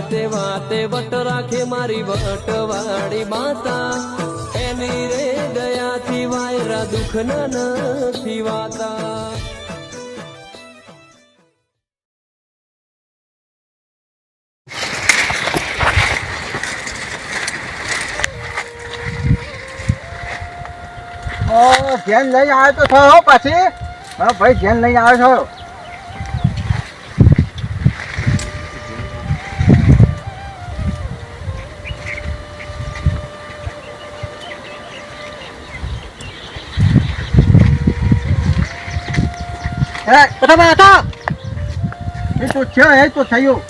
વાતે વાતે વટ રાખે મારી વટવાળી માતા એની રે દયાથી વાયરા દુઃખ નથી વાતા ધ્યાન લઈને આવ્યો તો થયો પાછી હા ભાઈ ધ્યાન લઈને આવ્યો છો એ તો છે એ તો થયું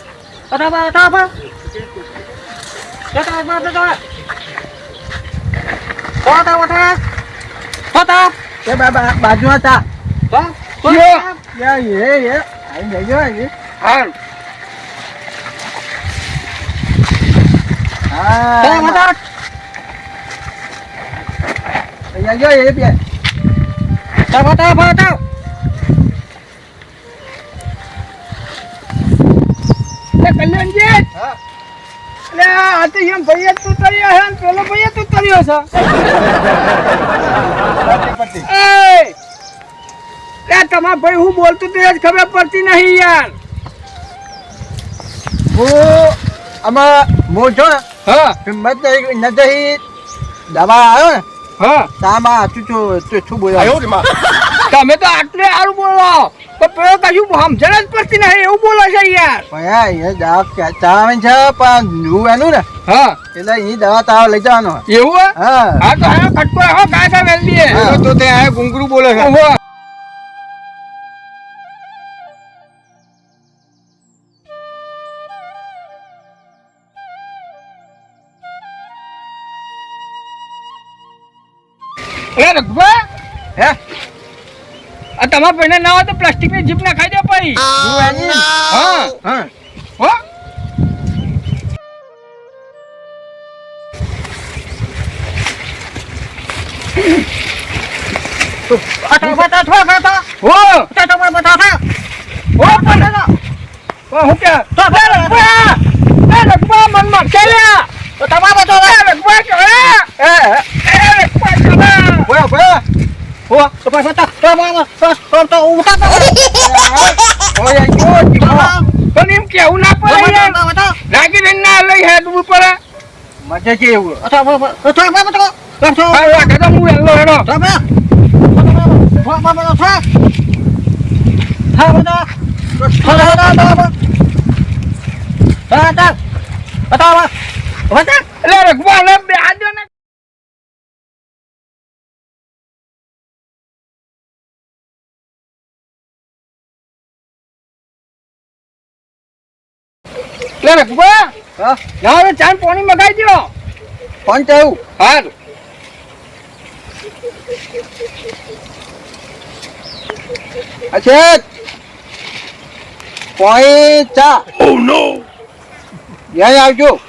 બાજુ હતા કલ્યાણજી આ તો એમ ભાઈ તું તર્યો છે પેલો ભાઈ તું તર્યો છે તમારા ભાઈ હું બોલતું તો એ જ ખબર પડતી નહીં યાર હું જો ને હિંમત નથી દવા આવ્યો ને તામાં શું બોલ્યો તમે તો આટલે સારું બોલો તો પેલો કશું સમજણ જ પડતી નહીં એવું બોલો છે યાર એ દવા ચાવે છે પણ હું એનું ને એટલે એ દવા તાવ લઈ જવાનો એવું હા તો હા ખટકો હો ગાય વેલબી તો તે આ ગુંગરું બોલે છે રઘુભા હે આ તમારા ભાઈને ના હોય તો પ્લાસ્ટિક ની જીપ ના ખાઈ દે ભાઈ કેવું ના પડે રાગી ના લઈ હેડવું પડે મજા છે એવું ચાન પાણી મગાઈ દો કોણ થયું હા અચ્છા કોઈ ચા યે આવજો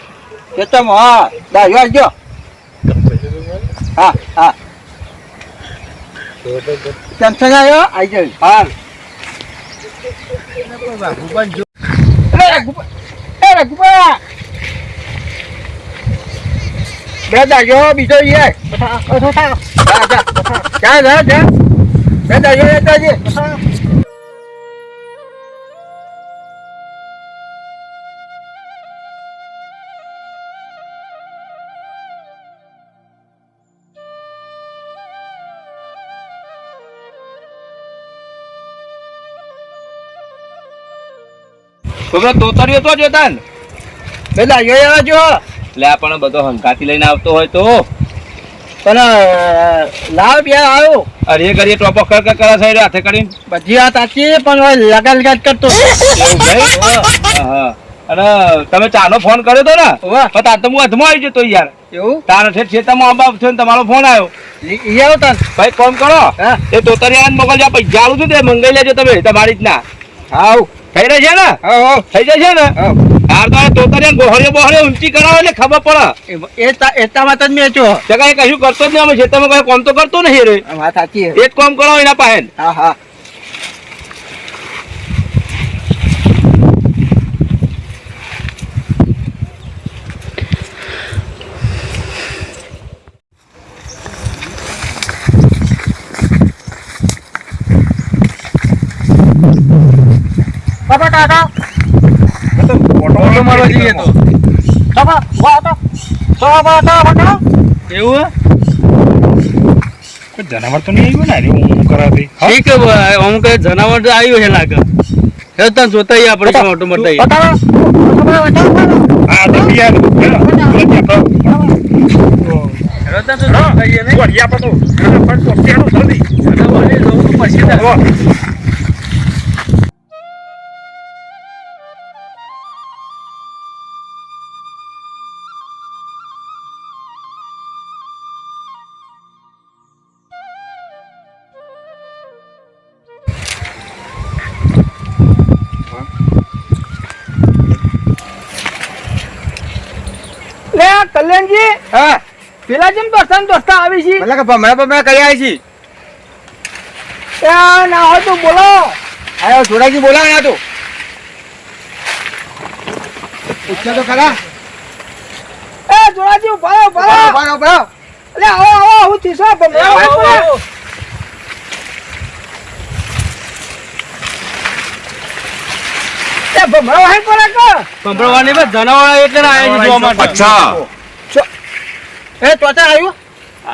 કેતમ હા દાયો આવજો હા ટેન્શન આવ્યો આવી જાય હા બે દાજો બીજો યે જા બે દાજો લેતા જઈએ તોતરીઓ તો જોતા ને પેલા જોયા જો એટલે પણ બધો હંકાતી લઈને આવતો હોય તો પણ લાવ બે આવ્યો અરે કરીએ ટોપો કર કરે સાઈડ હાથે કરીને બધી વાત સાચી પણ લગાડ કરતો એવું ભાઈ અને તમે ચાનો ફોન કર્યો તો ને પણ તાર તો હું અધમાં આવી જતો યાર એવું તારો છે ખેતરમાં આંબા થયો ને તમારો ફોન આવ્યો ભાઈ કોમ કરો એ તોતરિયા મોકલજો પૈસા આવું છું તે મંગાઈ લેજો તમે તમારી રીતના હાવ થઈ રહી છે ને થઈ જશે ને હાર તો તોતરિયા ગોહળીઓ બોહળીઓ ઊંચી કરાવે ને ખબર પડે એટલામાં જ મેં છો કઈ કશું કરતો જ નહીં અમે ખેતરમાં કઈ કોમ તો કરતો નહીં રે વાત સાચી એ જ કોમ કરો એના પાસે હા ઓટો મારવા જઈએ તો એવું જનાવર તો નહીં આવ્યું ને હું કરાવી ઠીક અમુક જનાવર તો આવ્યું છે લાગે એ તને જોતા આપણે ઓટો મારતા હા તો કલ્યાણજી હા પેલા જેમ દોસ્તા આવી છે એટલે કે ભમરા કરી આવી છે ના હોય તો બોલો આયો જોડાજી બોલાવ્યા તો પૂછ્યા તો ખરા એ જોડાજી ઉભા બરાબર અલે આવો હું થીસો ભમરા એ ભમરા વાહી પડે કે ભમરાવાની બસ જનાવર એટલે ના આયા છે જોવા માટે અચ્છા એ તોતા આવ્યું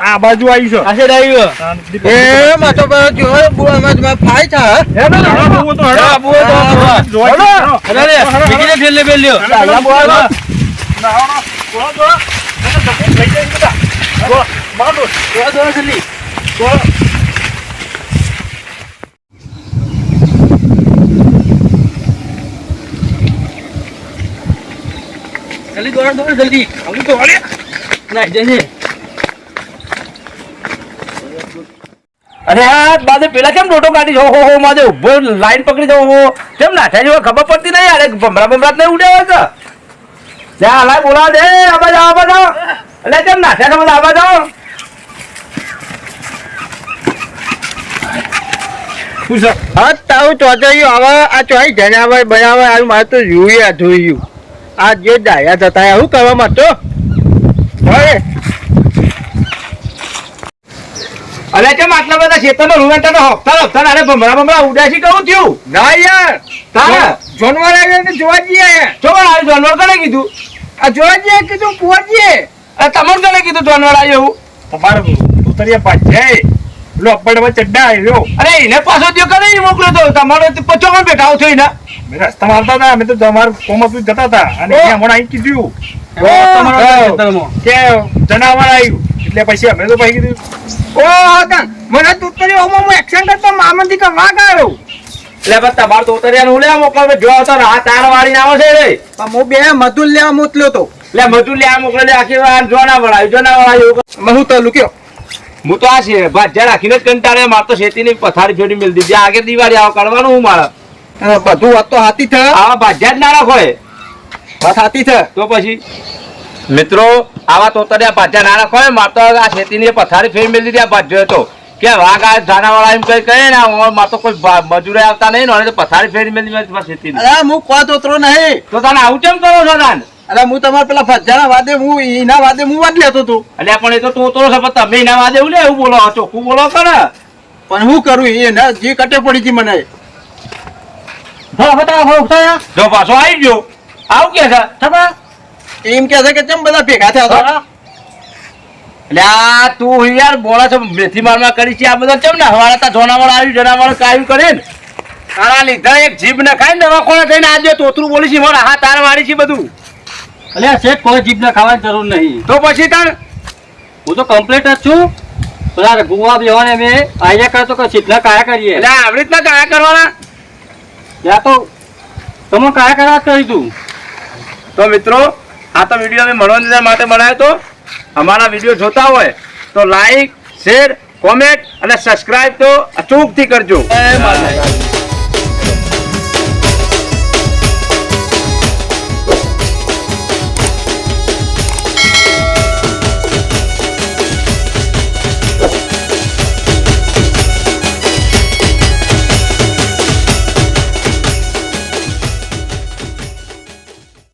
આ બાજુ આવી છે આશે આવ્યું એ માં તો જો બુઆમાં માં ફાઈ થા હે ને આબુ તો હડો આબુ તો જોવા અરે બીજીને ફેર લે બેલ લ્યો આ બોલ ના જો લઈ જઈ બેટા જો મારો જો જલ્દી જો જલ્દી દોડ જલ્દી આવું તો વાળે ના જઈને અરે આ બાદે પેલા કેમ ડોટો કાઢી હો માદે ઉભો લાઈન પકડી જાવ હો કેમ નાઠા જેવા ખબર પડતી નહીં યાર ભમરા નહીં ઉડ્યા હોય કે જા લાય બોલા દે આવા જાઓ એટલે કેમ નાઠા તમે આવા જાઓ હા તાવ ચોચાયું હવે આ ચોઈ જનાવર બનાવર આ મારે તો જોયું આ જે ડાયા થતા આવું કરવા માંગતો હવે અરે કેમ આટલા બધા ખેતરમાં રૂવેટા હપ્તા અરે ભમરા ઉડ્યા છે કેવું થયું ના યાર તારા જોનવાર આવ્યો તો જોવા જઈએ ચોકડ આવ્યું જાનવર કોને કીધું આ જોવા જઈએ કીધું પહોંચીએ અરે તમને કોને કીધું જાનવર આવ્યું તમારે ઉતરિયા પાછે લો અપડમાં ચડ્ડા આવ્યો અરે એને પાછો જો કને મોકલ્યો તો તમારે પચો પણ બેઠા આવ થઈને રસ્તા મારતા હતા અમે તો તમાર કોમત જતા હતા અને અહીંયા હમણાં અહીં કીધું કે જનાવર આવ્યું એટલે પછી અમે તો પછી કીધું ઓ હતન મને તું તો હું એક્શન કરતો મામંદી કા વાગ આવ્યો એટલે બસ તમારે તો ઉતરિયાનું લે મોકલો જો તો આ તાર વાળીને આવે છે રે હું બે મધુલ લેવા મોકલ્યો તો એટલે મજૂર લે આ મોકલે આખી વાર જોના વળાયું હું તો લુક્યો હું તો આ છે ભાજ્યા રાખીને જ કંટાળે માર તો શેતીની પથારી જોડી મેલ દીધી આગળ દિવાળી આવ કાઢવાનું હું મારે બધું વાત તો હાથી થ આવા ભાજ્યા જ ના રાખો વાત હાથી થ તો પછી મિત્રો આવા તોતરિયા ભાજ્યા ના રાખો માર તો આ શેતીની પથારી ફેર મેલ દીધી આ ભાજ્યો હતો કે વાઘ આ જાનાવાળા એમ કઈ કહે ને માર તો કોઈ મજૂરે આવતા નહીં ને તો પથારી ફેર મેલ દીધી શેતીની અરે હું કોઈ તોતરો નહીં તો તને આવું કેમ કરો છો તાન અરે હું તમારા પેલા ફજાના વાદે હું એના વાદે હું વાત લેતો હતો એટલે પણ એ તો તોતરો છે પણ તમે એના વાદે એવું લે એવું બોલો ચોખ્ખું બોલો કરે પણ હું કરું એ જે કટે પડી હતી મને જો પાછો આવી ગયો આવું કે છે એમ કે છે કે ચમ બધા ભેગા થયા હતા એટલે આ તું યાર બોલા છો મેથી મારમાં કરી છે આ બધા કેમ ને હવાળા તા જોનાવળ આવ્યું જનાવળ કાયું કરે ને તારા લીધા એક જીભ ને ખાઈ ને દવાખોને થઈને આજે તોતરું બોલી છે મને હા તાર મારી છે બધું અલ્યા શેઠ કોઈ જીભ ને ખાવાની જરૂર નહીં તો પછી તાર હું તો કમ્પ્લીટ જ છું પેલા ગુવા બેવાને મેં આયા કરતો કે સીધા કાયા કરીએ એટલે આવી રીતના કાયા કરવાના ત્યાં તો તમે કાયા કરવા કરી તું તો મિત્રો આ તો વિડીયો અમે મનોરંજન માટે બનાવ્યો તો અમારા વિડીયો જોતા હોય તો લાઈક શેર કોમેન્ટ અને સબસ્ક્રાઇબ તો અચૂકથી કરજો.